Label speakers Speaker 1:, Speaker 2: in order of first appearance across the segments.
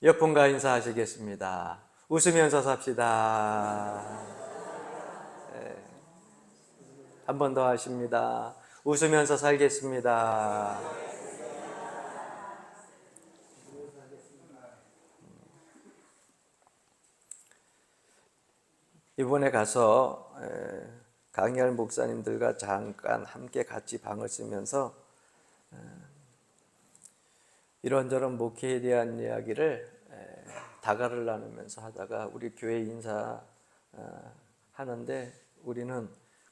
Speaker 1: 옆분과 인사하시겠습니다. 웃으면서 삽시다. 한 번 더 하십니다. 웃으면서 살겠습니다. 이번에 가서 강의할 목사님들과 잠깐 함께 같이 방을 쓰면서 이런저런 목회에 대한 이야기를 다가를 나누면서 하다가 우리 교회 인사 하는데 우리는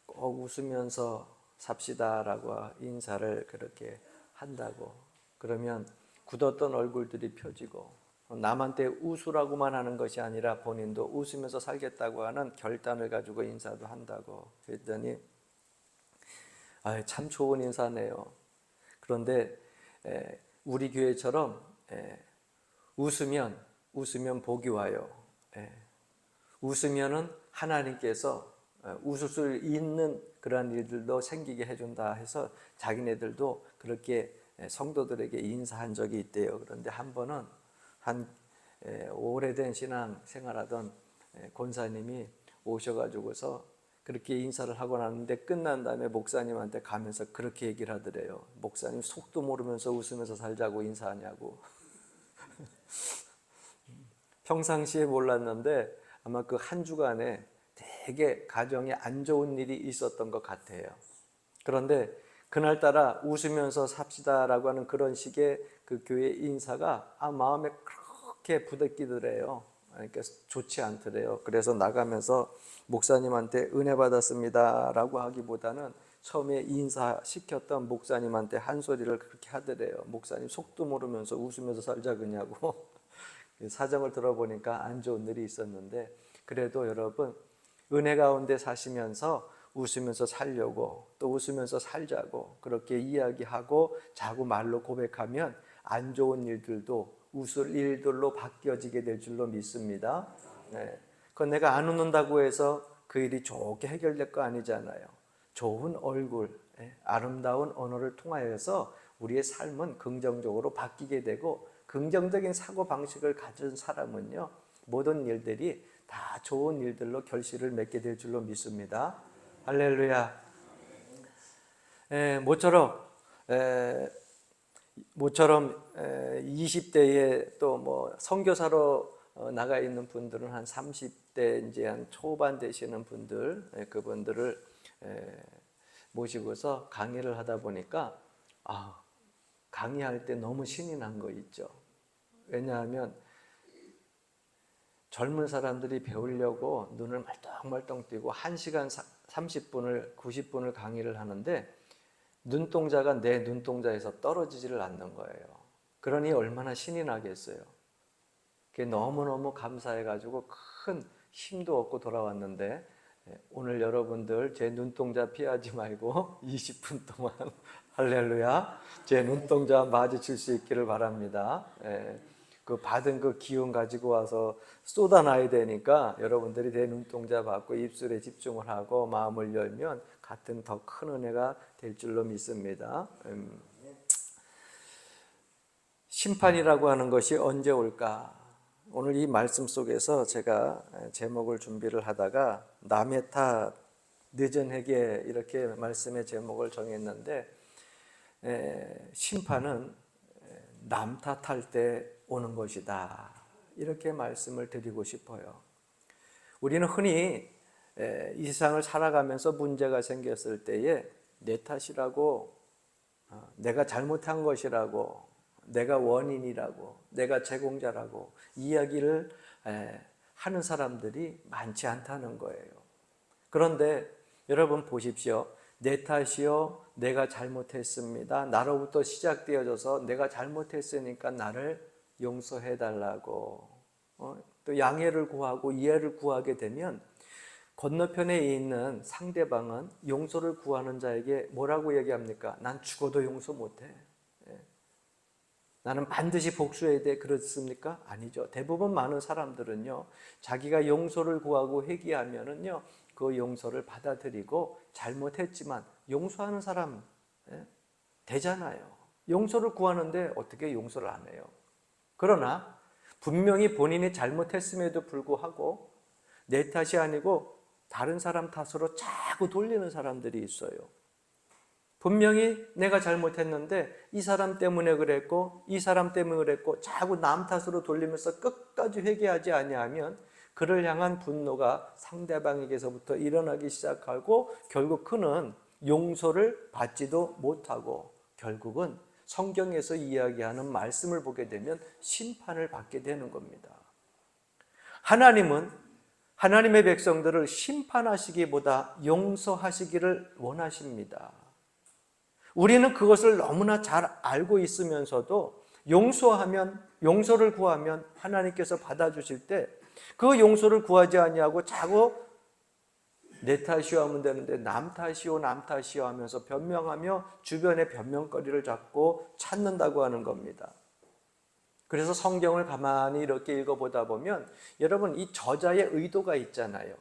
Speaker 1: 꼭 웃으면서 삽시다라고 인사를 그렇게 한다고. 그러면 굳었던 얼굴들이 펴지고 남한테 웃으라고만 하는 것이 아니라 본인도 웃으면서 살겠다고 하는 결단을 가지고 인사도 한다고. 그랬더니 참 좋은 인사네요. 그런데 우리 교회처럼 웃으면 복이 와요. 웃으면은 하나님께서 웃을 수 있는 그러한 일들도 생기게 해준다 해서 자기네들도 그렇게 성도들에게 인사한 적이 있대요. 그런데 한 번은 오래된 신앙 생활하던 권사님이 오셔가지고서 그렇게 인사를 하고 나는데 끝난 다음에 목사님한테 가면서 그렇게 얘기를 하더래요. 목사님 속도 모르면서 웃으면서 살자고 인사하냐고. 평상시에 몰랐는데 아마 그 한 주간에 되게 가정에 안 좋은 일이 있었던 것 같아요. 그런데 그날따라 웃으면서 삽시다라고 하는 그런 식의 그 교회 인사가 마음에 그렇게 부대끼더래요. 그러니까 좋지 않더래요. 그래서 나가면서 목사님한테 은혜 받았습니다라고 하기보다는 처음에 인사시켰던 목사님한테 한 소리를 그렇게 하더래요. 목사님 속도 모르면서 웃으면서 살자 그냐고. 사정을 들어보니까 안 좋은 일이 있었는데 그래도 여러분 은혜 가운데 사시면서 웃으면서 살려고 또 웃으면서 살자고 그렇게 이야기하고 자꾸 말로 고백하면 안 좋은 일들도 웃을 일들로 바뀌어지게 될 줄로 믿습니다. 그건 내가 안 웃는다고 해서 그 일이 좋게 해결될 거 아니잖아요. 좋은 얼굴, 아름다운 언어를 통하여서 우리의 삶은 긍정적으로 바뀌게 되고 긍정적인 사고방식을 가진 사람은요 모든 일들이 다 좋은 일들로 결실을 맺게 될 줄로 믿습니다. 할렐루야. 모처럼 20대에 또 뭐 선교사로 나가 있는 분들은 한 30대 이제 한 초반 되시는 분들 그분들을 모시고서 강의를 하다 보니까 강의할 때 너무 신이 난 거 있죠. 왜냐하면 젊은 사람들이 배우려고 눈을 말똥말똥 뜨고 1시간 30분을 90분을 강의를 하는데 눈동자가 내 눈동자에서 떨어지지를 않는 거예요. 그러니 얼마나 신이 나겠어요. 그게 너무너무 감사해가지고 큰 힘도 얻고 돌아왔는데 오늘 여러분들 제 눈동자 피하지 말고 20분 동안 할렐루야 제 눈동자 마주칠 수 있기를 바랍니다. 그 받은 그 기운 가지고 와서 쏟아놔야 되니까 여러분들이 내 눈동자 받고 입술에 집중을 하고 마음을 열면 같은 더 큰 은혜가 될 줄로 믿습니다. 심판이라고 하는 것이 언제 올까? 오늘 이 말씀 속에서 제가 제목을 준비를 하다가 남의 탓, 늦은 회개 이렇게 말씀의 제목을 정했는데 심판은 남 탓할 때 오는 것이다. 이렇게 말씀을 드리고 싶어요. 우리는 흔히 이 세상을 살아가면서 문제가 생겼을 때에 내 탓이라고 내가 잘못한 것이라고 내가 원인이라고 내가 제공자라고 이야기를 하는 사람들이 많지 않다는 거예요. 그런데 여러분 보십시오. 내 탓이요 내가 잘못했습니다. 나로부터 시작되어져서 내가 잘못했으니까 나를 용서해 달라고 또 양해를 구하고 이해를 구하게 되면 건너편에 있는 상대방은 용서를 구하는 자에게 뭐라고 얘기합니까? 난 죽어도 용서 못해. 나는 반드시 복수해야 돼. 그렇습니까? 아니죠. 대부분 많은 사람들은요, 자기가 용서를 구하고 회개하면은요, 그 용서를 받아들이고 잘못했지만 용서하는 사람 되잖아요. 용서를 구하는데 어떻게 용서를 안 해요? 그러나 분명히 본인이 잘못했음에도 불구하고 내 탓이 아니고 다른 사람 탓으로 자꾸 돌리는 사람들이 있어요. 분명히 내가 잘못했는데 이 사람 때문에 그랬고 이 사람 때문에 그랬고 자꾸 남 탓으로 돌리면서 끝까지 회개하지 아니하면 그를 향한 분노가 상대방에게서부터 일어나기 시작하고 결국 그는 용서를 받지도 못하고 결국은 성경에서 이야기하는 말씀을 보게 되면 심판을 받게 되는 겁니다. 하나님은 하나님의 백성들을 심판하시기보다 용서하시기를 원하십니다. 우리는 그것을 너무나 잘 알고 있으면서도 용서를 구하면 하나님께서 받아주실 때 그 용서를 구하지 아니하고 자꾸 내 탓이요 하면 되는데 남 탓이요 하면서 변명하며 주변의 변명거리를 잡고 찾는다고 하는 겁니다. 그래서 성경을 가만히 이렇게 읽어보다 보면 여러분 이 저자의 의도가 있잖아요.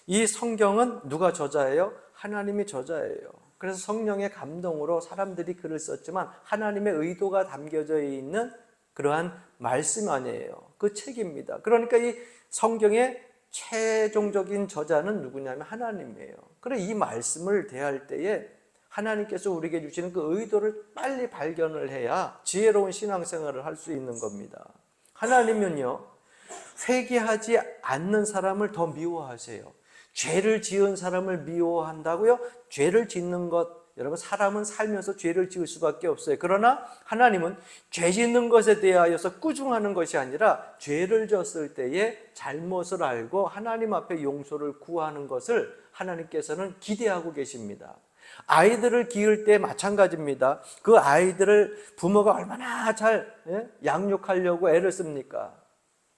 Speaker 1: 이 성경은 누가 저자예요? 하나님이 저자예요. 그래서 성령의 감동으로 사람들이 글을 썼지만 하나님의 의도가 담겨져 있는 그러한 말씀 아니에요. 그 책입니다. 그러니까 이 성경의 최종적인 저자는 누구냐면 하나님이에요. 그래 이 말씀을 대할 때에 하나님께서 우리에게 주시는 그 의도를 빨리 발견을 해야 지혜로운 신앙생활을 할 수 있는 겁니다. 하나님은요, 회개하지 않는 사람을 더 미워하세요. 죄를 지은 사람을 미워한다고요? 죄를 짓는 것, 여러분 사람은 살면서 죄를 지을 수밖에 없어요. 그러나 하나님은 죄 짓는 것에 대하여서 꾸중하는 것이 아니라 죄를 졌을 때에 잘못을 알고 하나님 앞에 용서를 구하는 것을 하나님께서는 기대하고 계십니다. 아이들을 기를 때 마찬가지입니다. 그 아이들을 부모가 얼마나 잘 양육하려고 애를 씁니까?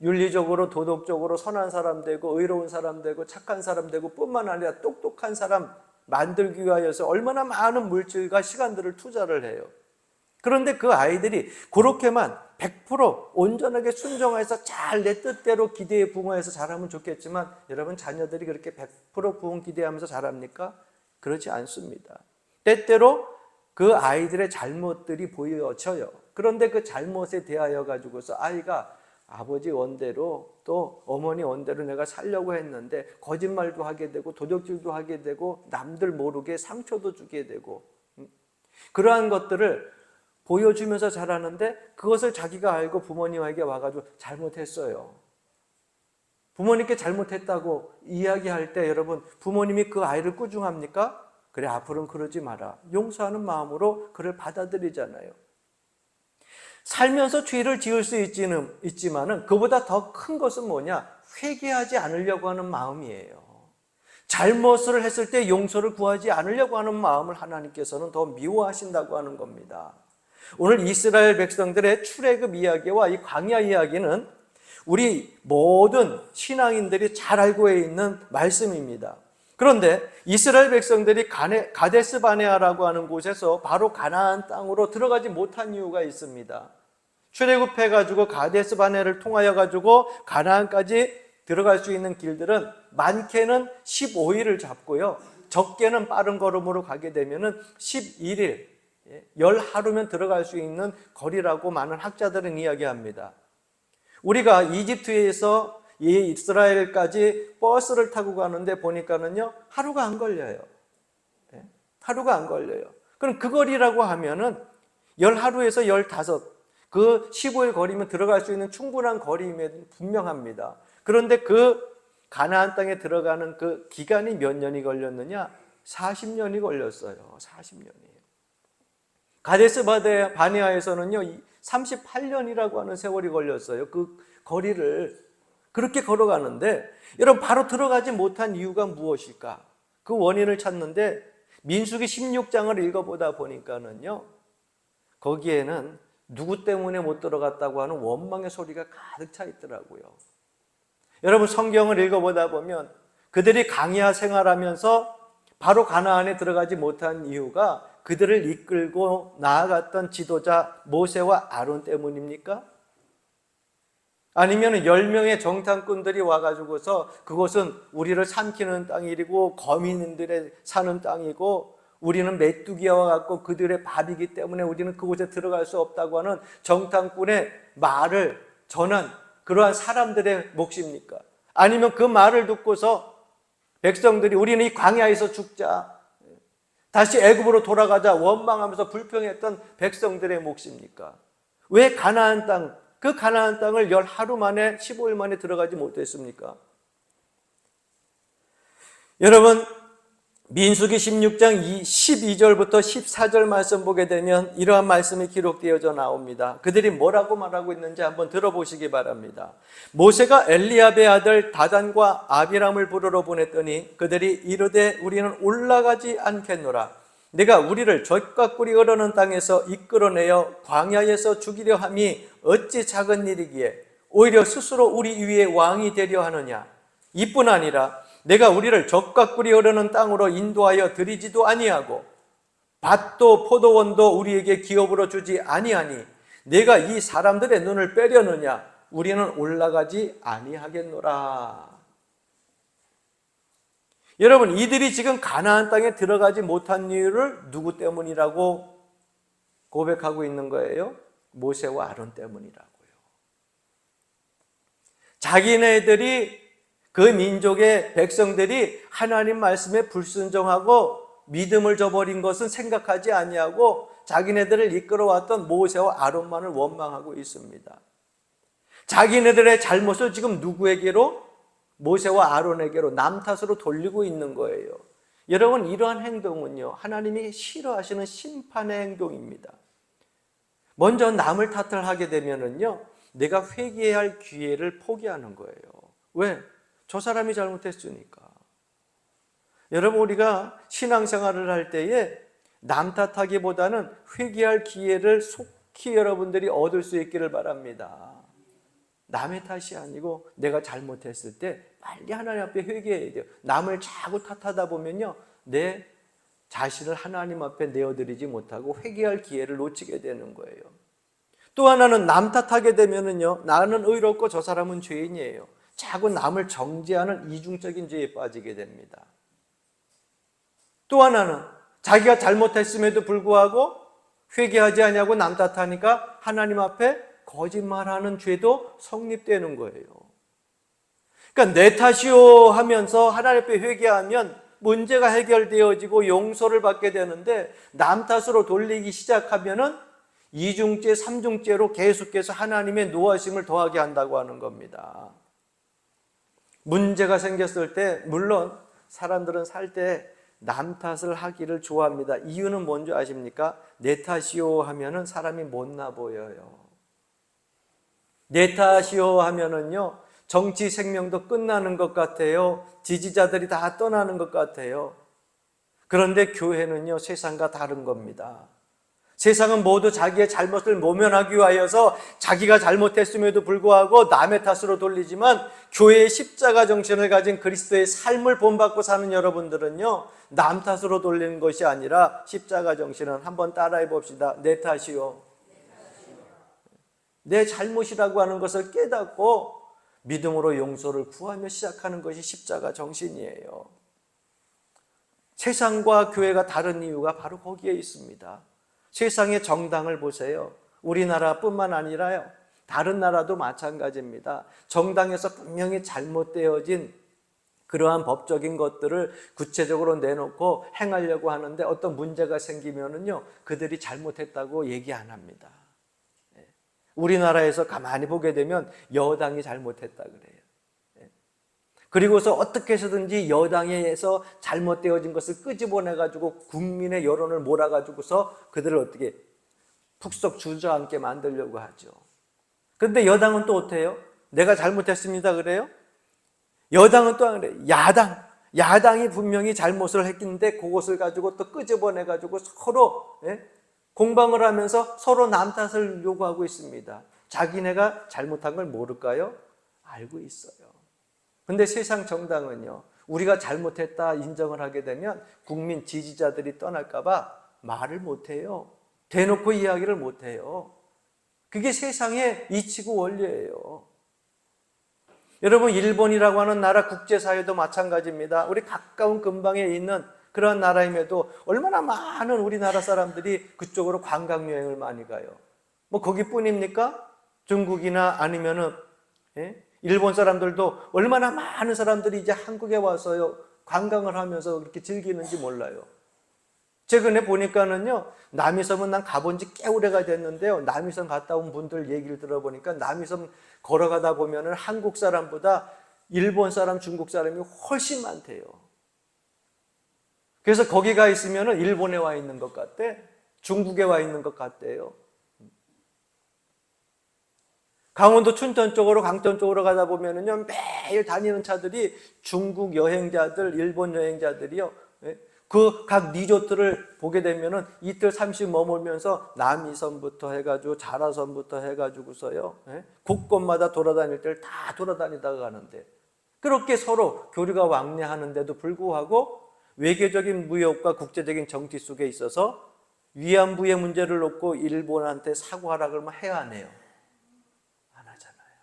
Speaker 1: 윤리적으로 도덕적으로 선한 사람 되고 의로운 사람 되고 착한 사람 되고 뿐만 아니라 똑똑한 사람 만들기 위하여서 얼마나 많은 물질과 시간들을 투자를 해요. 그런데 그 아이들이 그렇게만 100% 온전하게 순종해서 잘 내 뜻대로 기대에 부응해서 잘하면 좋겠지만 여러분 자녀들이 그렇게 100% 부응 기대하면서 잘합니까? 그렇지 않습니다. 때때로 그 아이들의 잘못들이 보여져요. 그런데 그 잘못에 대하여 가지고서 아이가 아버지 원대로 또 어머니 원대로 내가 살려고 했는데 거짓말도 하게 되고 도적질도 하게 되고 남들 모르게 상처도 주게 되고 그러한 것들을 보여주면서 자라는데 그것을 자기가 알고 부모님에게 와가지고 잘못했어요. 부모님께 잘못했다고 이야기할 때 여러분 부모님이 그 아이를 꾸중합니까? 그래 앞으로는 그러지 마라. 용서하는 마음으로 그를 받아들이잖아요. 살면서 죄를 지을 수 있지만은 그보다 더 큰 것은 뭐냐? 회개하지 않으려고 하는 마음이에요. 잘못을 했을 때 용서를 구하지 않으려고 하는 마음을 하나님께서는 더 미워하신다고 하는 겁니다. 오늘 이스라엘 백성들의 출애굽 이야기와 이 광야 이야기는 우리 모든 신앙인들이 잘 알고 있는 말씀입니다. 그런데 이스라엘 백성들이 가데스 바네아라고 하는 곳에서 바로 가나안 땅으로 들어가지 못한 이유가 있습니다. 출애굽해가지고 가데스 바네아를 통하여가지고 가나안까지 들어갈 수 있는 길들은 많게는 15일을 잡고요. 적게는 빠른 걸음으로 가게 되면은 11일, 10하루면 들어갈 수 있는 거리라고 많은 학자들은 이야기합니다. 우리가 이집트에서 이 이스라엘까지 버스를 타고 가는데 보니까는요, 하루가 안 걸려요. 하루가 안 걸려요. 그럼 그 거리라고 하면은 10하루에서 15, 그 15일 거리면 들어갈 수 있는 충분한 거리임에도 분명합니다. 그런데 그 가나안 땅에 들어가는 그 기간이 몇 년이 걸렸느냐? 40년이 걸렸어요. 40년이에요. 가데스 바네아에서는요, 38년이라고 하는 세월이 걸렸어요. 그 거리를 그렇게 걸어가는데 여러분 바로 들어가지 못한 이유가 무엇일까? 그 원인을 찾는데 민수기 16장을 읽어보다 보니까는요, 거기에는 누구 때문에 못 들어갔다고 하는 원망의 소리가 가득 차 있더라고요. 여러분 성경을 읽어보다 보면 그들이 광야 생활하면서 바로 가나안에 들어가지 못한 이유가 그들을 이끌고 나아갔던 지도자 모세와 아론 때문입니까? 아니면 10명의 정탐꾼들이 와가지고서 그곳은 우리를 삼키는 땅이고 거민들의 사는 땅이고 우리는 메뚜기와 같고 그들의 밥이기 때문에 우리는 그곳에 들어갈 수 없다고 하는 정탐꾼의 말을 전한 그러한 사람들의 몫입니까? 아니면 그 말을 듣고서 백성들이 우리는 이 광야에서 죽자, 다시 애굽으로 돌아가자 원망하면서 불평했던 백성들의 몫입니까? 왜 가나안 땅, 그 가나안 땅을 열 하루 만에 15일 만에 들어가지 못했습니까? 여러분, 민수기 16장 12절부터 14절 말씀 보게 되면 이러한 말씀이 기록되어져 나옵니다. 그들이 뭐라고 말하고 있는지 한번 들어보시기 바랍니다. 모세가 엘리압의 아들 다단과 아비람을 부르러 보냈더니 그들이 이르되 우리는 올라가지 않겠노라. 내가 우리를 젖과 꿀이 흐르는 땅에서 이끌어내어 광야에서 죽이려 함이 어찌 작은 일이기에 오히려 스스로 우리 위에 왕이 되려 하느냐. 이뿐 아니라 내가 우리를 젖과 꿀이 흐르는 땅으로 인도하여 드리지도 아니하고 밭도 포도원도 우리에게 기업으로 주지 아니하니 내가 이 사람들의 눈을 빼려느냐. 우리는 올라가지 아니하겠노라. 여러분, 이들이 지금 가나안 땅에 들어가지 못한 이유를 누구 때문이라고 고백하고 있는 거예요? 모세와 아론 때문이라고요. 자기네들이, 그 민족의 백성들이 하나님 말씀에 불순종하고 믿음을 저버린 것은 생각하지 아니하고 자기네들을 이끌어왔던 모세와 아론만을 원망하고 있습니다. 자기네들의 잘못을 지금 누구에게로? 모세와 아론에게로, 남 탓으로 돌리고 있는 거예요. 여러분, 이러한 행동은요, 하나님이 싫어하시는 심판의 행동입니다. 먼저 남을 탓을 하게 되면은요, 내가 회개해야 할 기회를 포기하는 거예요. 왜? 저 사람이 잘못했으니까. 여러분, 우리가 신앙생활을 할 때에 남 탓하기보다는 회개할 기회를 속히 여러분들이 얻을 수 있기를 바랍니다. 남의 탓이 아니고 내가 잘못했을 때 빨리 하나님 앞에 회개해야 돼요. 남을 자꾸 탓하다 보면요, 내 자신을 하나님 앞에 내어드리지 못하고 회개할 기회를 놓치게 되는 거예요. 또 하나는 남 탓하게 되면은요, 나는 의롭고 저 사람은 죄인이에요. 자꾸 남을 정죄하는 이중적인 죄에 빠지게 됩니다. 또 하나는 자기가 잘못했음에도 불구하고 회개하지 않냐고 남 탓하니까 하나님 앞에 거짓말하는 죄도 성립되는 거예요. 그러니까 내 탓이요 하면서 하나님 앞에 회개하면 문제가 해결되어지고 용서를 받게 되는데, 남 탓으로 돌리기 시작하면은 이중죄, 삼중죄로 계속해서 하나님의 노하심을 더하게 한다고 하는 겁니다. 문제가 생겼을 때 물론 사람들은 살 때 남 탓을 하기를 좋아합니다. 이유는 뭔지 아십니까? 내 탓이요 하면은 사람이 못나 보여요. 내 탓이요 하면은요, 정치 생명도 끝나는 것 같아요. 지지자들이 다 떠나는 것 같아요. 그런데 교회는요, 세상과 다른 겁니다. 세상은 모두 자기의 잘못을 모면하기 위하여서 자기가 잘못했음에도 불구하고 남의 탓으로 돌리지만, 교회의 십자가 정신을 가진 그리스도의 삶을 본받고 사는 여러분들은요, 남 탓으로 돌리는 것이 아니라 십자가 정신은 한번 따라해 봅시다. 내 탓이요, 내 잘못이라고 하는 것을 깨닫고 믿음으로 용서를 구하며 시작하는 것이 십자가 정신이에요. 세상과 교회가 다른 이유가 바로 거기에 있습니다. 세상의 정당을 보세요. 우리나라뿐만 아니라요, 다른 나라도 마찬가지입니다. 정당에서 분명히 잘못되어진 그러한 법적인 것들을 구체적으로 내놓고 행하려고 하는데, 어떤 문제가 생기면은요, 그들이 잘못했다고 얘기 안 합니다. 우리나라에서 가만히 보게 되면 여당이 잘못했다 그래요. 그리고서 어떻게 해서든지 여당에서 잘못되어진 것을 끄집어내가지고 국민의 여론을 몰아가지고서 그들을 어떻게 푹 썩 주저앉게 만들려고 하죠. 그런데 여당은 또 어때요? 내가 잘못했습니다 그래요? 여당은 또 안 그래요. 야당이 분명히 잘못을 했는데 그것을 가지고 또 끄집어내가지고 서로 공방을 하면서 서로 남 탓을 요구하고 있습니다. 자기네가 잘못한 걸 모를까요? 알고 있어요. 근데 세상 정당은요, 우리가 잘못했다 인정을 하게 되면 국민 지지자들이 떠날까 봐 말을 못해요. 대놓고 이야기를 못해요. 그게 세상의 이치고 원리예요. 여러분, 일본이라고 하는 나라 국제사회도 마찬가지입니다. 우리 가까운 근방에 있는 그런 나라임에도 얼마나 많은 우리나라 사람들이 그쪽으로 관광여행을 많이 가요. 뭐 거기뿐입니까? 중국이나 아니면은 일본 사람들도 얼마나 많은 사람들이 이제 한국에 와서요 관광을 하면서 그렇게 즐기는지 몰라요. 최근에 보니까는요, 남이섬은 난 가본 지 꽤 오래가 됐는데요, 남이섬 갔다 온 분들 얘기를 들어보니까 남이섬 걸어가다 보면은 한국 사람보다 일본 사람, 중국 사람이 훨씬 많대요. 그래서 거기 가 있으면은 일본에 와 있는 것 같대, 중국에 와 있는 것 같대요. 강원도 춘천 쪽으로, 강천 쪽으로 가다 보면은요, 매일 다니는 차들이 중국 여행자들, 일본 여행자들이요, 그 각 리조트를 보게 되면은 이틀 30 머물면서 남이섬부터 해가지고 자라섬부터 해가지고서요, 곳곳마다 돌아다닐 때를 다 돌아다니다가 가는데, 그렇게 서로 교류가 왕래하는데도 불구하고 외교적인 무역과 국제적인 정치 속에 있어서 위안부의 문제를 놓고 일본한테 사과하라 그러면 해야 하네요. 안 하잖아요.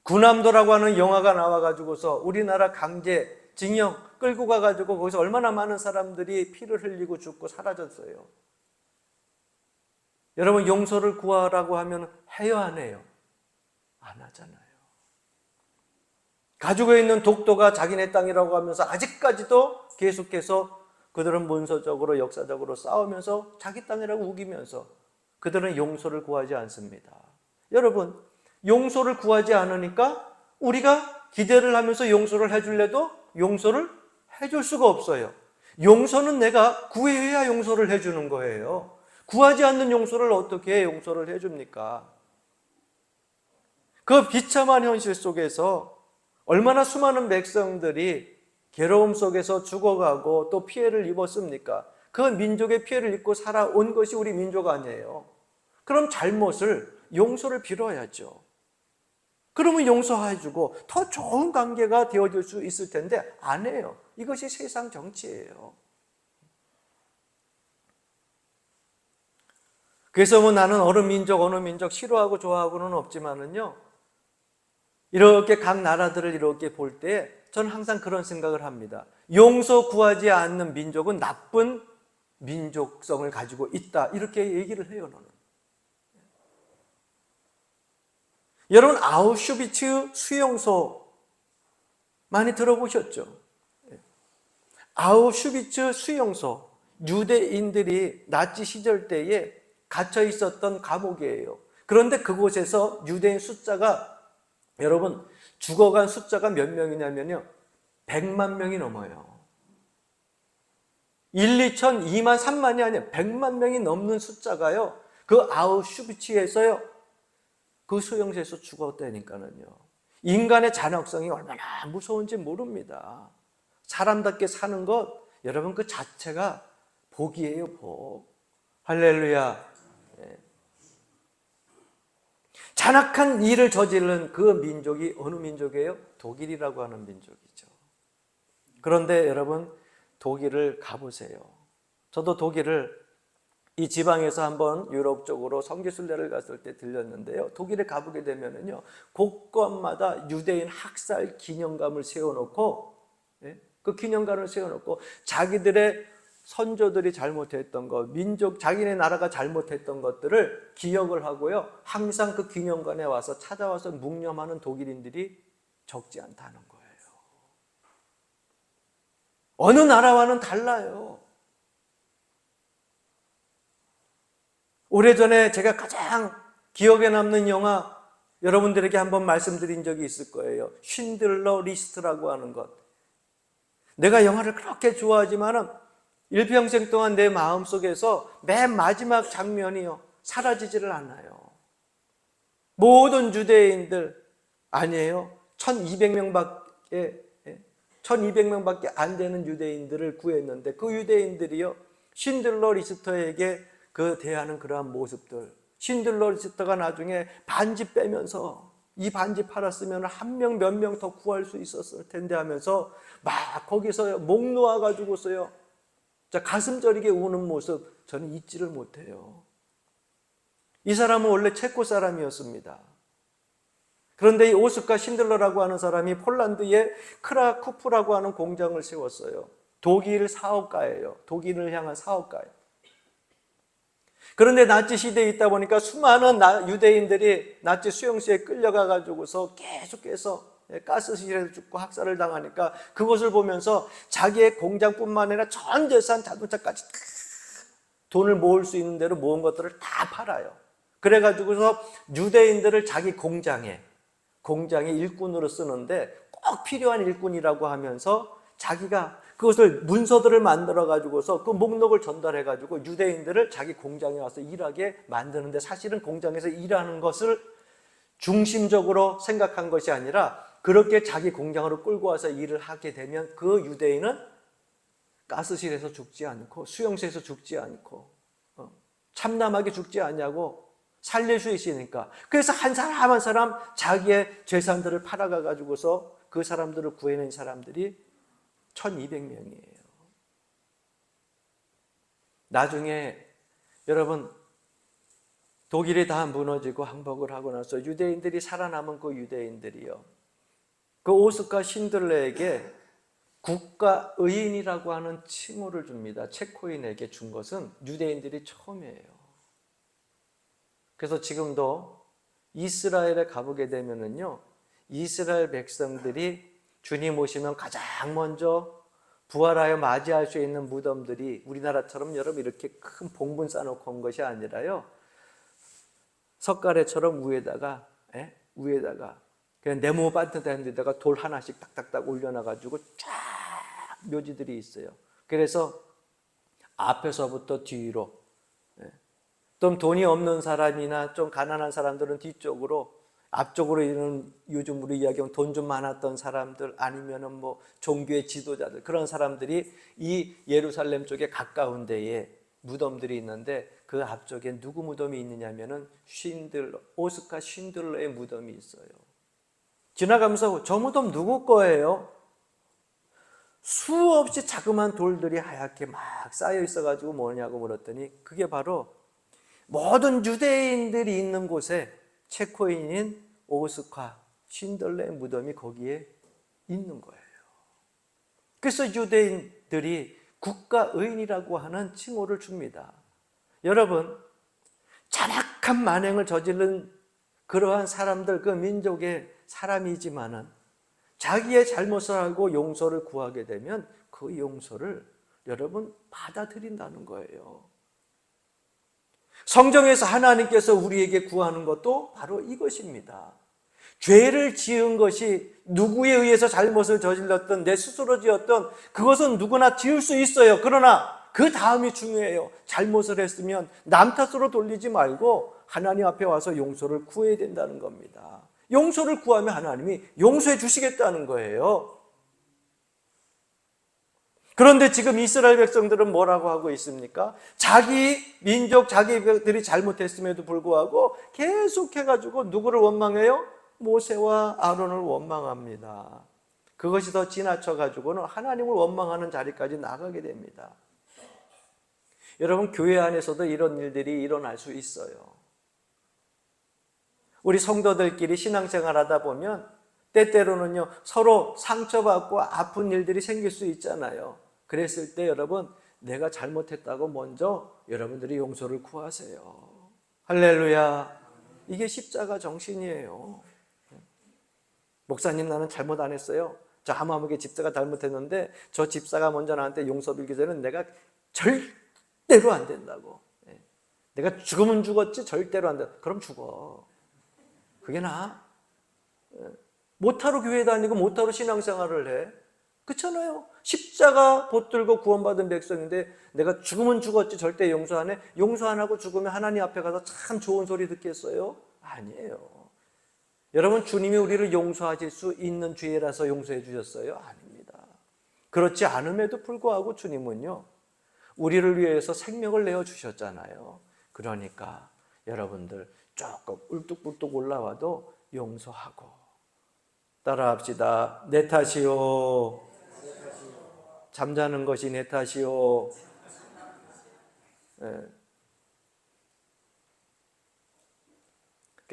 Speaker 1: 군함도라고 하는 영화가 나와가지고서 우리나라 강제 징용 끌고 가가지고 거기서 얼마나 많은 사람들이 피를 흘리고 죽고 사라졌어요. 여러분, 용서를 구하라고 하면 해야 하네요. 안 하잖아요. 가지고 있는 독도가 자기네 땅이라고 하면서 아직까지도 계속해서 그들은 문서적으로 역사적으로 싸우면서 자기 땅이라고 우기면서 그들은 용서를 구하지 않습니다. 여러분, 용서를 구하지 않으니까 우리가 기대를 하면서 용서를 해줄래도 용서를 해줄 수가 없어요. 용서는 내가 구해야 용서를 해주는 거예요. 구하지 않는 용서를 어떻게 용서를 해줍니까? 그 비참한 현실 속에서 얼마나 수많은 백성들이 괴로움 속에서 죽어가고 또 피해를 입었습니까? 그 민족의 피해를 입고 살아온 것이 우리 민족 아니에요. 그럼 잘못을 용서를 빌어야죠. 그러면 용서해주고 더 좋은 관계가 되어질 수 있을 텐데 안 해요. 이것이 세상 정치예요. 그래서 뭐 나는 어느 민족 싫어하고 좋아하고는 없지만은요, 이렇게 각 나라들을 이렇게 볼 때 저는 항상 그런 생각을 합니다. 용서 구하지 않는 민족은 나쁜 민족성을 가지고 있다, 이렇게 얘기를 해요. 저는. 여러분, 아우슈비츠 수용소 많이 들어보셨죠? 아우슈비츠 수용소, 유대인들이 나치 시절 때에 갇혀 있었던 감옥이에요. 그런데 그곳에서 유대인 숫자가, 여러분, 죽어간 숫자가 몇 명이냐면요, 100만 명이 넘어요. 1, 2천, 2만, 3만이 아니에요. 100만 명이 넘는 숫자가요, 그 아우슈비츠에서요, 그 수용소에서 죽었다니까는요. 인간의 잔혹성이 얼마나 무서운지 모릅니다. 사람답게 사는 것, 여러분, 그 자체가 복이에요, 복. 할렐루야. 잔악한 일을 저지른 그 민족이 어느 민족이에요? 독일이라고 하는 민족이죠. 그런데 여러분, 독일을 가보세요. 저도 독일을 이 지방에서 한번 유럽 쪽으로 선교순례를 갔을 때 들렸는데요, 독일에 가보게 되면은요, 곳곳마다 유대인 학살 기념관을 세워놓고, 그 기념관을 세워놓고 자기들의 선조들이 잘못했던 것, 민족, 자기네 나라가 잘못했던 것들을 기억을 하고요, 항상 그 기념관에 와서 찾아와서 묵념하는 독일인들이 적지 않다는 거예요. 어느 나라와는 달라요. 오래전에 제가 가장 기억에 남는 영화, 여러분들에게 한번 말씀드린 적이 있을 거예요. 쉰들러 리스트라고 하는 것. 내가 영화를 그렇게 좋아하지만 일평생 동안 내 마음속에서 맨 마지막 장면이요, 사라지지를 않아요. 모든 유대인들, 아니에요, 1200명밖에 안 되는 유대인들을 구했는데 그 유대인들이요, 쉰들러 리스트에게 그 대하는 그러한 모습들, 쉰들러 리스트가 나중에 반지 빼면서 이 반지 팔았으면 한 명, 몇 명 더 구할 수 있었을 텐데 하면서 막 거기서 목 놓아가지고서요, 가슴 저리게 우는 모습, 저는 잊지를 못해요. 이 사람은 원래 체코 사람이었습니다. 그런데 이 오스카 신들러라고 하는 사람이 폴란드의 크라쿠프라고 하는 공장을 세웠어요. 독일 사업가예요. 독일을 향한 사업가예요. 그런데 나치 시대에 있다 보니까 수많은 유대인들이 나치 수용소에 끌려가 가지고서 계속해서 가스실에서 죽고 학살을 당하니까 그것을 보면서 자기의 공장뿐만 아니라 전 재산 자동차까지 돈을 모을 수 있는 대로 모은 것들을 다 팔아요. 그래가지고서 유대인들을 자기 공장의 일꾼으로 쓰는데 꼭 필요한 일꾼이라고 하면서 자기가 그것을 문서들을 만들어 가지고서 그 목록을 전달해 가지고 유대인들을 자기 공장에 와서 일하게 만드는데, 사실은 공장에서 일하는 것을 중심적으로 생각한 것이 아니라 그렇게 자기 공장으로 끌고 와서 일을 하게 되면 그 유대인은 가스실에서 죽지 않고 수용소에서 죽지 않고 참남하게 죽지 않냐고 살릴 수 있으니까. 그래서 한 사람 한 사람 자기의 재산들을 팔아가 가지고서 그 사람들을 구해낸 사람들이 1200명이에요. 나중에 여러분 독일이 다 무너지고 항복을 하고 나서 유대인들이 살아남은 그 유대인들이요, 그 오스카 신들레에게 국가의인이라고 하는 칭호를 줍니다. 체코인에게 준 것은 유대인들이 처음이에요. 그래서 지금도 이스라엘에 가보게 되면은요, 이스라엘 백성들이 주님 오시면 가장 먼저 부활하여 맞이할 수 있는 무덤들이 우리나라처럼 여러분 이렇게 큰 봉분 쌓아놓고 온 것이 아니라요, 석가래처럼 위에다가 그냥 네모 반듯한 데다가 돌 하나씩 딱딱딱 올려놔가지고 쫙 묘지들이 있어요. 그래서 앞에서부터 뒤로, 좀 돈이 없는 사람이나 좀 가난한 사람들은 뒤쪽으로, 앞쪽으로 있는 요즘 우리 이야기하면 돈 좀 많았던 사람들, 아니면은 뭐 종교의 지도자들, 그런 사람들이 이 예루살렘 쪽에 가까운 데에 무덤들이 있는데 그 앞쪽에 누구 무덤이 있느냐면은 오스카 쉰들러의 무덤이 있어요. 지나가면서 저 무덤 누구 거예요? 수없이 자그마한 돌들이 하얗게 막 쌓여 있어가지고 뭐냐고 물었더니 그게 바로 모든 유대인들이 있는 곳에 체코인인 오스카 쉰들레의 무덤이 거기에 있는 거예요. 그래서 유대인들이 국가의인이라고 하는 칭호를 줍니다. 여러분, 잔악한 만행을 저지른 그러한 사람들, 그 민족의 사람이지만은 자기의 잘못을 알고 용서를 구하게 되면 그 용서를 여러분 받아들인다는 거예요. 성경에서 하나님께서 우리에게 구하는 것도 바로 이것입니다. 죄를 지은 것이 누구에 의해서 잘못을 저질렀던, 내 스스로 지었던, 그것은 누구나 지을 수 있어요. 그러나 그 다음이 중요해요. 잘못을 했으면 남 탓으로 돌리지 말고 하나님 앞에 와서 용서를 구해야 된다는 겁니다. 용서를 구하면 하나님이 용서해 주시겠다는 거예요. 그런데 지금 이스라엘 백성들은 뭐라고 하고 있습니까? 자기 민족, 자기들이 잘못했음에도 불구하고 계속해가지고 누구를 원망해요? 모세와 아론을 원망합니다. 그것이 더 지나쳐가지고는 하나님을 원망하는 자리까지 나가게 됩니다. 여러분, 교회 안에서도 이런 일들이 일어날 수 있어요. 우리 성도들끼리 신앙생활 하다 보면 때때로는요, 서로 상처받고 아픈 일들이 생길 수 있잖아요. 그랬을 때 여러분, 내가 잘못했다고 먼저 여러분들이 용서를 구하세요. 할렐루야. 이게 십자가 정신이에요. 목사님, 나는 잘못 안 했어요. 저 하마무게 집사가 잘못했는데 저 집사가 먼저 나한테 용서 빌기 전에는 내가 절대로 안 된다고. 내가 죽으면 죽었지 절대로 안 된다. 그럼 죽어. 그게 나아? 못하러 교회 다니고 못하러 신앙생활을 해. 그렇잖아요. 십자가 붙들고 구원받은 백성인데 내가 죽으면 죽었지 절대 용서 안 해? 용서 안 하고 죽으면 하나님 앞에 가서 참 좋은 소리 듣겠어요? 아니에요. 여러분, 주님이 우리를 용서하실 수 있는 죄라서 용서해 주셨어요? 아닙니다. 그렇지 않음에도 불구하고 주님은요, 우리를 위해서 생명을 내어주셨잖아요. 그러니까 여러분들 조금 울뚝불뚝 올라와도 용서하고, 따라합시다. 내 탓이요. 잠자는 것이 내 탓이요.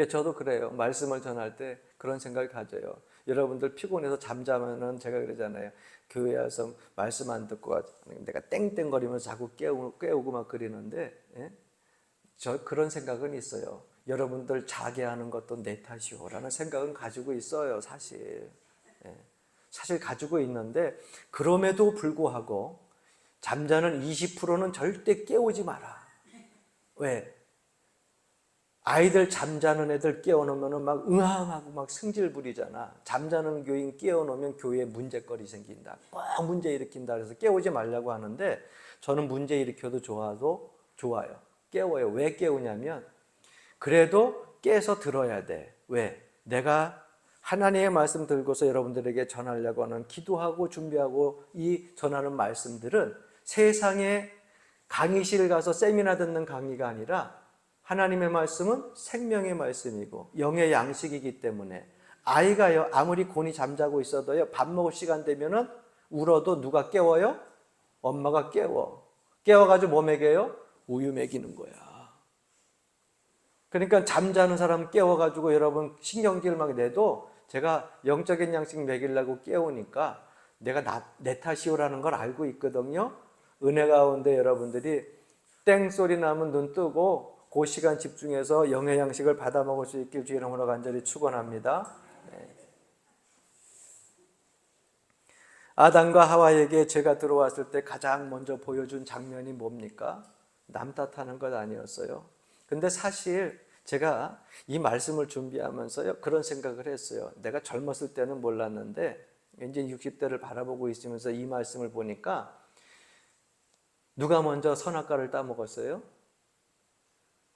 Speaker 1: 저도 그래요. 말씀을 전할 때 그런 생각을 가져요. 여러분들 피곤해서 잠자면은 제가 그러잖아요. 교회 와서 말씀 안 듣고 내가 땡땡거리면서 자꾸 깨우고 막 그러는데, 저 그런 생각은 있어요. 여러분들 자게 하는 것도 내 탓이오라는 생각은 가지고 있어요, 사실. 예. 사실 가지고 있는데 그럼에도 불구하고 잠자는 20%는 절대 깨우지 마라. 왜? 아이들 잠자는 애들 깨워놓으면 막 응앙하고 막 승질 부리잖아. 잠자는 교인 깨워놓으면 교회에 문제거리 생긴다. 꼭 문제 일으킨다. 그래서 깨우지 말라고 하는데 저는 문제 일으켜도 좋아요. 깨워요. 왜 깨우냐면 그래도 깨서 들어야 돼. 왜? 내가 하나님의 말씀 들고서 여러분들에게 전하려고 하는 기도하고 준비하고 이 전하는 말씀들은 세상에 강의실 가서 세미나 듣는 강의가 아니라 하나님의 말씀은 생명의 말씀이고 영의 양식이기 때문에 아이가요 아무리 곤히 잠자고 있어도요 밥 먹을 시간 되면은 울어도 누가 깨워요? 엄마가 깨워가지고 뭐 먹여요? 우유 먹이는 거야. 그러니까 잠자는 사람 깨워가지고 여러분 신경질 막 내도 제가 영적인 양식 먹이려고 깨우니까 내가 내 탓이오라는 걸 알고 있거든요. 은혜 가운데 여러분들이 땡소리 나면 눈 뜨고 그 시간 집중해서 영의 양식을 받아 먹을 수 있길 주의 이름으로 간절히 축원합니다. 네. 아담과 하와에게 죄가 들어왔을 때 가장 먼저 보여준 장면이 뭡니까? 남 탓하는 것 아니었어요. 근데 사실 제가 이 말씀을 준비하면서요 그런 생각을 했어요. 내가 젊었을 때는 몰랐는데 이제 60대를 바라보고 있으면서 이 말씀을 보니까 누가 먼저 선악과를 따먹었어요?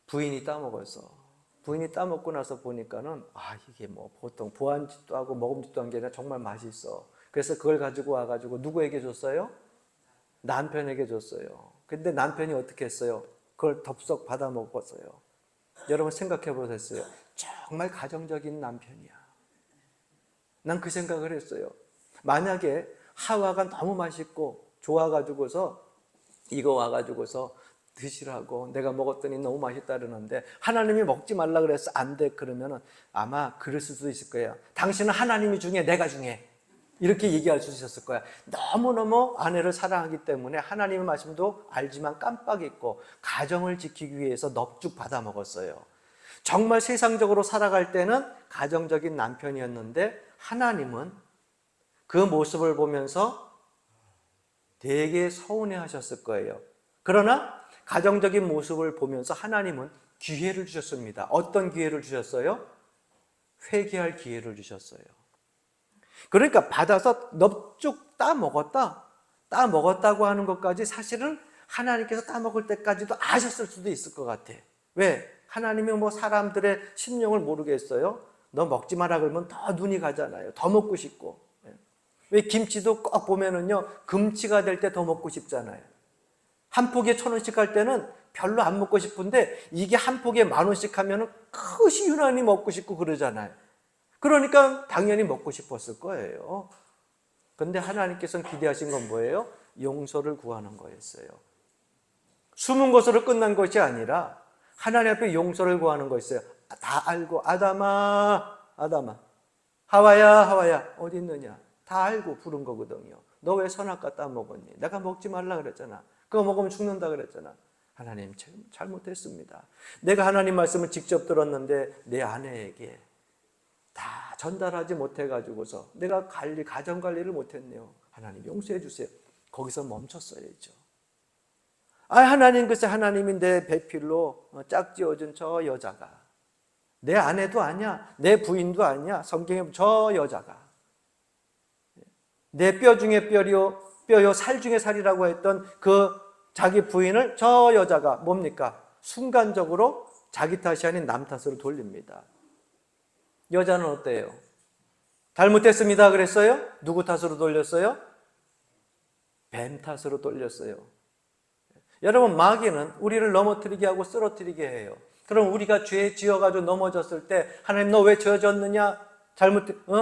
Speaker 1: 부인이 따먹었어. 부인이 따먹고 나서 보니까는 이게 뭐 보통 보안짓도 하고 먹음직도 한 게 아니라 정말 맛있어. 그래서 그걸 가지고 와가지고 누구에게 줬어요? 남편에게 줬어요. 근데 남편이 어떻게 했어요? 그걸 덥석 받아 먹었어요. 여러분 생각해 보셨어요? 정말 가정적인 남편이야. 난 그 생각을 했어요. 만약에 하와가 너무 맛있고 좋아가지고서 이거 와가지고서 드시라고 내가 먹었더니 너무 맛있다 그러는데 하나님이 먹지 말라 그래서 안 돼 그러면 아마 그럴 수도 있을 거예요. 당신은 하나님이 중에 내가 중에 이렇게 얘기할 수 있었을 거야. 너무너무 아내를 사랑하기 때문에 하나님의 말씀도 알지만 깜빡 잊고 가정을 지키기 위해서 넙죽 받아 먹었어요. 정말 세상적으로 살아갈 때는 가정적인 남편이었는데 하나님은 그 모습을 보면서 되게 서운해 하셨을 거예요. 그러나 가정적인 모습을 보면서 하나님은 기회를 주셨습니다. 어떤 기회를 주셨어요? 회개할 기회를 주셨어요. 그러니까 받아서 넙죽 따먹었다고 하는 것까지 사실은 하나님께서 따먹을 때까지도 아셨을 수도 있을 것 같아. 왜? 하나님이 뭐 사람들의 심령을 모르겠어요? 너 먹지 마라 그러면 더 눈이 가잖아요. 더 먹고 싶고. 왜 김치도 꼭 보면은요 금치가 될 때 더 먹고 싶잖아요. 한 포기에 1,000원씩 할 때는 별로 안 먹고 싶은데 이게 한 포기에 10,000원씩 하면은 그것이 유난히 먹고 싶고 그러잖아요. 그러니까 당연히 먹고 싶었을 거예요. 근데 하나님께서는 기대하신 건 뭐예요? 용서를 구하는 거였어요. 숨은 것으로 끝난 것이 아니라 하나님 앞에 용서를 구하는 거였어요. 다 알고 아담아 하와야 어디 있느냐 다 알고 부른 거거든요. 너 왜 선악과 따먹었니? 내가 먹지 말라 그랬잖아. 그거 먹으면 죽는다 그랬잖아. 하나님 잘못했습니다. 내가 하나님 말씀을 직접 들었는데 내 아내에게 다 전달하지 못해가지고서 내가 가정관리를 못했네요. 하나님 용서해 주세요. 거기서 멈췄어야죠. 하나님 글쎄 하나님이 내 배필로 짝지어준 저 여자가 내 아내도 아니야. 내 부인도 아니야. 성경에 저 여자가 내 뼈 중에 뼈요 살 중에 살이라고 했던 그 자기 부인을 저 여자가 뭡니까? 순간적으로 자기 탓이 아닌 남 탓으로 돌립니다. 여자는 어때요? 잘못했습니다 그랬어요? 누구 탓으로 돌렸어요? 뱀 탓으로 돌렸어요. 여러분 마귀는 우리를 넘어뜨리게 하고 쓰러뜨리게 해요. 그럼 우리가 죄 지어가지고 넘어졌을 때 하나님 너 왜 지어졌느냐?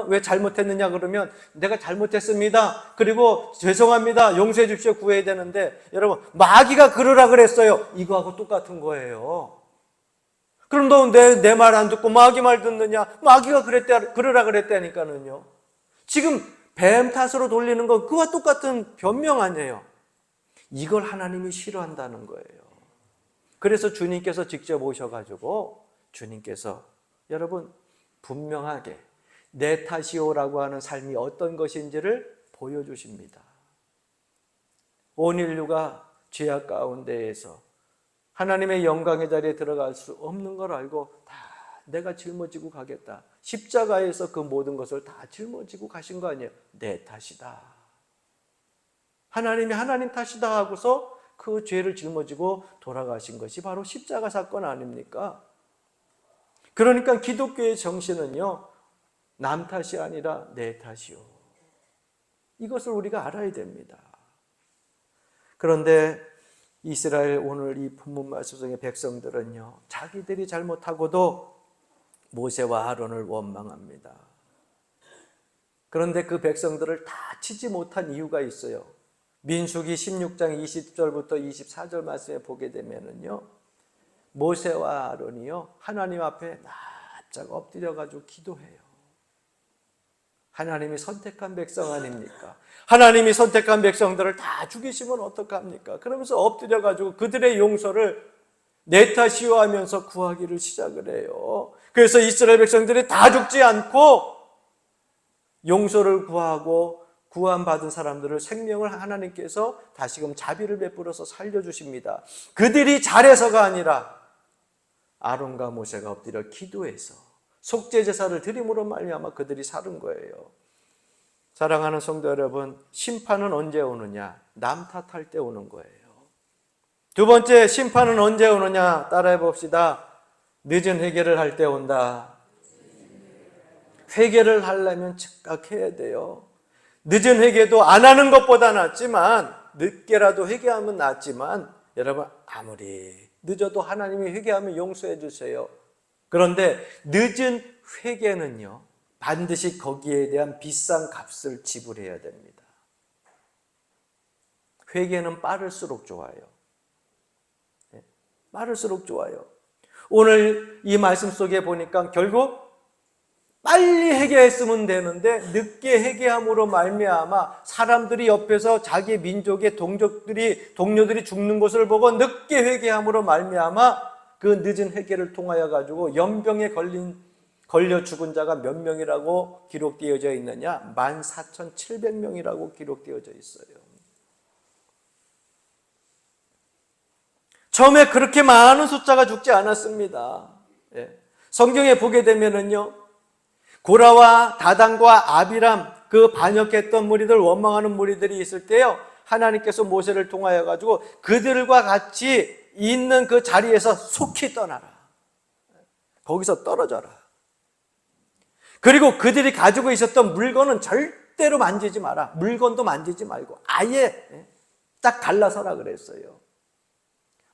Speaker 1: 왜 잘못했느냐 그러면 내가 잘못했습니다. 그리고 죄송합니다. 용서해 주십시오. 구해야 되는데 여러분 마귀가 그러라 그랬어요. 이거하고 똑같은 거예요. 그럼 너 내 말 안 듣고 마귀 말 듣느냐? 마귀가 그러라 그랬다니까는요. 지금 뱀 탓으로 돌리는 거 그와 똑같은 변명 아니에요. 이걸 하나님이 싫어한다는 거예요. 그래서 주님께서 직접 오셔가지고 주님께서 여러분 분명하게 내 탓이오라고 하는 삶이 어떤 것인지를 보여주십니다. 온 인류가 죄악 가운데에서 하나님의 영광의 자리에 들어갈 수 없는 걸 알고 다 내가 짊어지고 가겠다. 십자가에서 그 모든 것을 다 짊어지고 가신 거 아니에요. 내 탓이다. 하나님이 하나님 탓이다 하고서 그 죄를 짊어지고 돌아가신 것이 바로 십자가 사건 아닙니까? 그러니까 기독교의 정신은요, 남 탓이 아니라 내 탓이요. 이것을 우리가 알아야 됩니다. 그런데 이스라엘 오늘 이 본문 말씀 속의 백성들은요, 자기들이 잘못하고도 모세와 아론을 원망합니다. 그런데 그 백성들을 다 치지 못한 이유가 있어요. 민수기 16장 20절부터 24절 말씀에 보게 되면은요, 모세와 아론이요 하나님 앞에 납작 엎드려 가지고 기도해요. 하나님이 선택한 백성 아닙니까? 하나님이 선택한 백성들을 다 죽이시면 어떡합니까? 그러면서 엎드려 가지고 그들의 용서를 내 탓이요 하면서 구하기를 시작을 해요. 그래서 이스라엘 백성들이 다 죽지 않고 용서를 구하고 구원받은 사람들을 생명을 하나님께서 다시금 자비를 베풀어서 살려주십니다. 그들이 잘해서가 아니라 아론과 모세가 엎드려 기도해서 속죄제사를 드림으로 말미암아 그들이 살은 거예요. 사랑하는 성도 여러분, 심판은 언제 오느냐? 남 탓할 때 오는 거예요. 두 번째, 심판은 언제 오느냐? 따라해 봅시다. 늦은 회개를 할 때 온다. 회개를 하려면 즉각 해야 돼요. 늦은 회개도 안 하는 것보다 낫지만, 늦게라도 회개하면 낫지만, 여러분 아무리 늦어도 하나님이 회개하면 용서해 주세요. 그런데 늦은 회개는요, 반드시 거기에 대한 비싼 값을 지불해야 됩니다. 회개는 빠를수록 좋아요. 빠를수록 좋아요. 오늘 이 말씀 속에 보니까 결국 빨리 회개했으면 되는데 늦게 회개함으로 말미암아 사람들이 옆에서 자기 민족의 동료들이 죽는 것을 보고 늦게 회개함으로 말미암아 그 늦은 회개를 통하여 가지고 연병에 걸려 죽은 자가 몇 명이라고 기록되어져 있느냐? 14,700명이라고 기록되어져 있어요. 처음에 그렇게 많은 숫자가 죽지 않았습니다. 성경에 보게 되면은요, 고라와 다단과 아비람, 그 반역했던 무리들, 원망하는 무리들이 있을 때요, 하나님께서 모세를 통하여 가지고 그들과 같이 있는 그 자리에서 속히 떠나라. 거기서 떨어져라. 그리고 그들이 가지고 있었던 물건은 절대로 만지지 마라. 물건도 만지지 말고 아예 딱 갈라서라 그랬어요.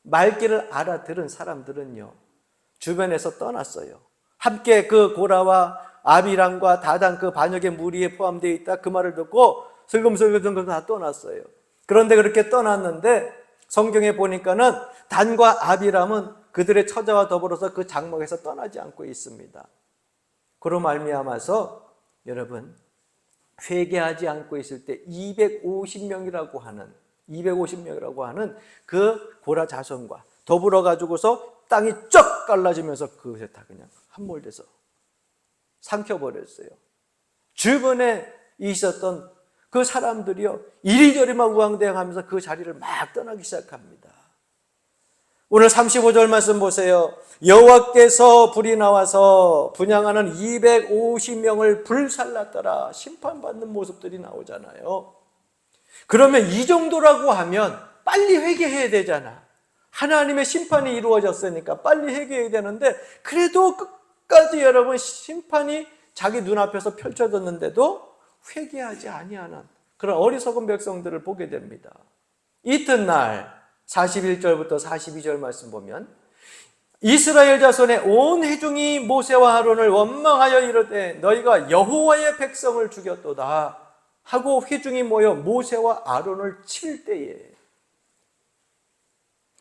Speaker 1: 말귀를 알아들은 사람들은요, 주변에서 떠났어요. 함께 그 고라와 아비람과 다단 그 반역의 무리에 포함되어 있다 그 말을 듣고 슬금슬금 다 떠났어요. 그런데 그렇게 떠났는데 성경에 보니까는 단과 아비람은 그들의 처자와 더불어서 그 장막에서 떠나지 않고 있습니다. 그로 말미암아서 여러분 회개하지 않고 있을 때 250명이라고 하는 그 고라 자손과 더불어 가지고서 땅이 쫙 갈라지면서 그것에 다 그냥 함몰돼서 삼켜버렸어요. 주변에 있었던 그 사람들이요, 이리저리만 우왕대행하면서 그 자리를 막 떠나기 시작합니다. 오늘 35절 말씀 보세요. 여호와께서 불이 나와서 분향하는 250명을 불살랐더라. 심판받는 모습들이 나오잖아요. 그러면 이 정도라고 하면 빨리 회개해야 되잖아. 하나님의 심판이 이루어졌으니까 빨리 회개해야 되는데 그래도 끝까지 여러분 심판이 자기 눈앞에서 펼쳐졌는데도 회개하지 아니하는 그런 어리석은 백성들을 보게 됩니다. 이튿날 41절부터 42절 말씀 보면 이스라엘 자손의 온 회중이 모세와 아론을 원망하여 이르되 너희가 여호와의 백성을 죽였도다 하고 회중이 모여 모세와 아론을 칠 때에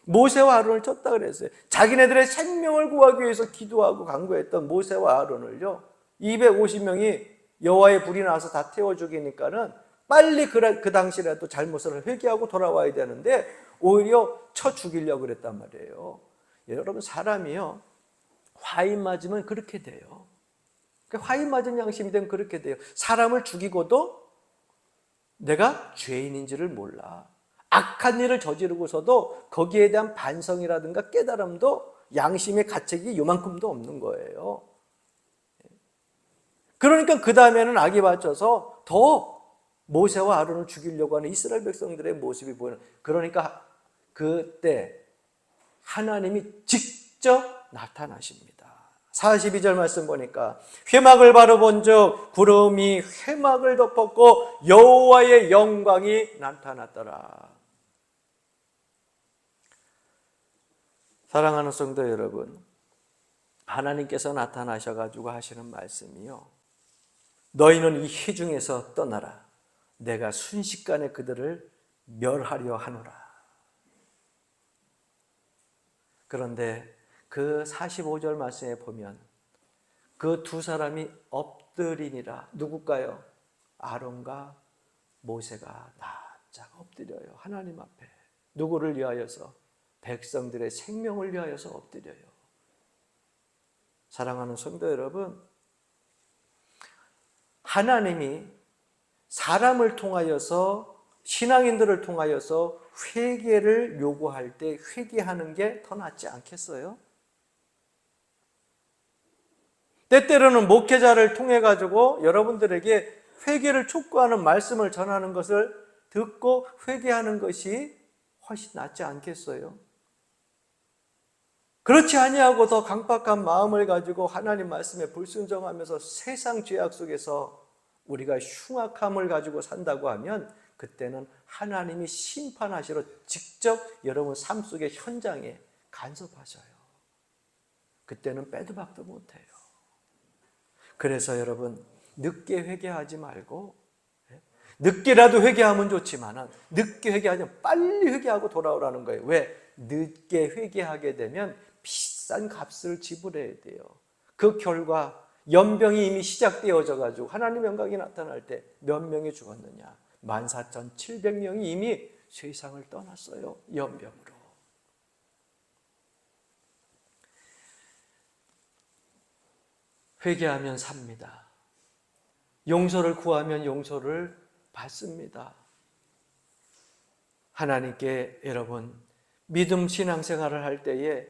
Speaker 1: 모세와 아론을 쳤다 그랬어요. 자기네들의 생명을 구하기 위해서 기도하고 간구했던 모세와 아론을요 250명이 여호와의 불이 나서 다 태워 죽이니까는 빨리 그 당시라도 잘못을 회개하고 돌아와야 되는데 오히려 쳐 죽이려고 그랬단 말이에요. 여러분 사람이요 화인 맞으면 그렇게 돼요. 화인 맞은 양심이 되면 그렇게 돼요. 사람을 죽이고도 내가 죄인인지를 몰라. 악한 일을 저지르고서도 거기에 대한 반성이라든가 깨달음도 양심의 가책이 요만큼도 없는 거예요. 그러니까 그 다음에는 악이 받쳐서 더 모세와 아론을 죽이려고 하는 이스라엘 백성들의 모습이 보이는. 그러니까 그때 하나님이 직접 나타나십니다. 42절 말씀 보니까 회막을 바로 본즉 구름이 회막을 덮었고 여호와의 영광이 나타났더라. 사랑하는 성도 여러분, 하나님께서 나타나셔가지고 하시는 말씀이요, 너희는 이 회중에서 떠나라. 내가 순식간에 그들을 멸하려 하노라. 그런데 그 45절 말씀에 보면 그 두 사람이 엎드리니라. 누굴까요? 아론과 모세가 납작 엎드려요. 하나님 앞에. 누구를 위하여서? 백성들의 생명을 위하여서 엎드려요. 사랑하는 성도 여러분, 하나님이 사람을 통하여서, 신앙인들을 통하여서 회개를 요구할 때 회개하는 게 더 낫지 않겠어요? 때때로는 목회자를 통해 가지고 여러분들에게 회개를 촉구하는 말씀을 전하는 것을 듣고 회개하는 것이 훨씬 낫지 않겠어요? 그렇지 아니하고 더 강박한 마음을 가지고 하나님 말씀에 불순종하면서 세상 죄악 속에서 우리가 흉악함을 가지고 산다고 하면 그때는 하나님이 심판하시러 직접 여러분 삶 속의 현장에 간섭하셔요. 그때는 빼도 박도 못해요. 그래서 여러분 늦게 회개하지 말고, 늦게라도 회개하면 좋지만 늦게 회개하지 말고 빨리 회개하고 돌아오라는 거예요. 왜? 늦게 회개하게 되면 비싼 값을 지불해야 돼요. 그 결과 연병이 이미 시작되어져 가지고 하나님의 영광이 나타날 때 몇 명이 죽었느냐? 14,700명이 이미 세상을 떠났어요. 연병으로. 회개하면 삽니다. 용서를 구하면 용서를 받습니다. 하나님께 여러분 믿음 신앙생활을 할 때에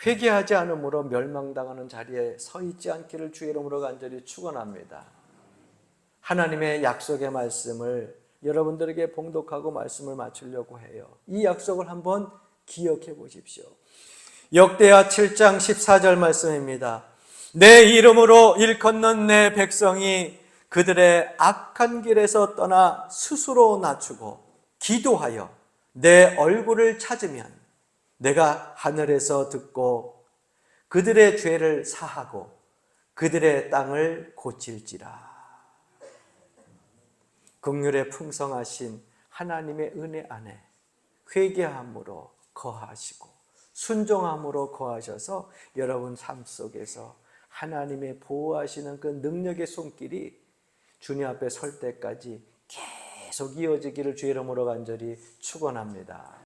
Speaker 1: 회개하지 않으므로 멸망당하는 자리에 서 있지 않기를 주의 이름으로 간절히 축원합니다. 하나님의 약속의 말씀을 여러분들에게 봉독하고 말씀을 마치려고 해요. 이 약속을 한번 기억해 보십시오. 역대하 7장 14절 말씀입니다. 내 이름으로 일컫는 내 백성이 그들의 악한 길에서 떠나 스스로 낮추고 기도하여 내 얼굴을 찾으면 내가 하늘에서 듣고 그들의 죄를 사하고 그들의 땅을 고칠지라. 긍휼에 풍성하신 하나님의 은혜 안에 회개함으로 거하시고 순종함으로 거하셔서 여러분 삶 속에서 하나님의 보호하시는 그 능력의 손길이 주님 앞에 설 때까지 계속 이어지기를 주의 이름으로 간절히 축원합니다.